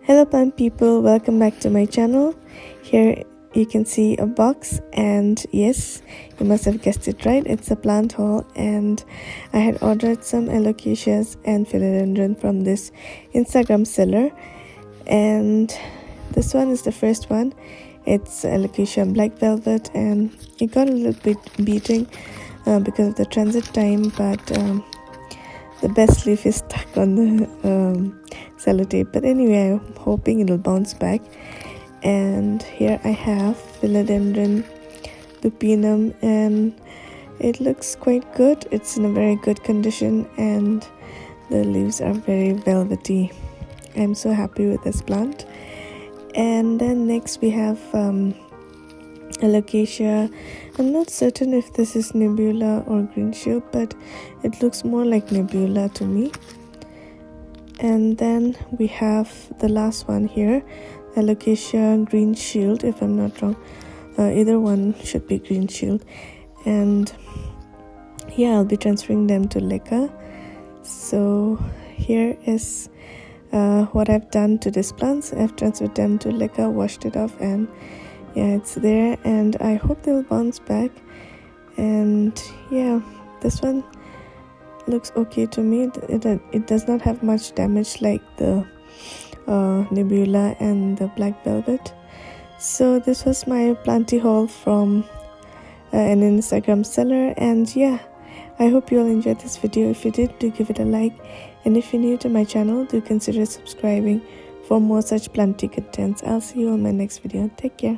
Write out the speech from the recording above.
Hello plant people, welcome back to my channel. Here you can see a box, and yes, you must have guessed it right, it's a plant haul. And I had ordered some alocasias and philodendron from this Instagram seller, and this one is the first one. It's alocasia black velvet, and it got a little bit beating because of the transit time, but the best leaf is stuck on the sellotape. But anyway, I'm hoping it'll bounce back. And here I have philodendron lupinum, and it looks quite good. It's in a very good condition, and the leaves are very velvety. I'm so happy with this plant. And then next we have alocasia. I'm not certain if this is nebula or green shield, but it looks more like nebula to me. And then we have the last one here, alocasia green shield, if I'm not wrong. Either one should be green shield. And yeah, I'll be transferring them to leca. So here is what I've done to these plants. I've transferred them to leca, washed it off, and yeah, it's there, and I hope they'll bounce back. And yeah, this one looks okay to me. It does not have much damage like the nebula and the black velvet. So this was my planty haul from an Instagram seller, and yeah, I hope you all enjoyed this video. If you did, do give it a like, and if you're new to my channel, do consider subscribing for more such planty contents. I'll see you on my next video. Take care.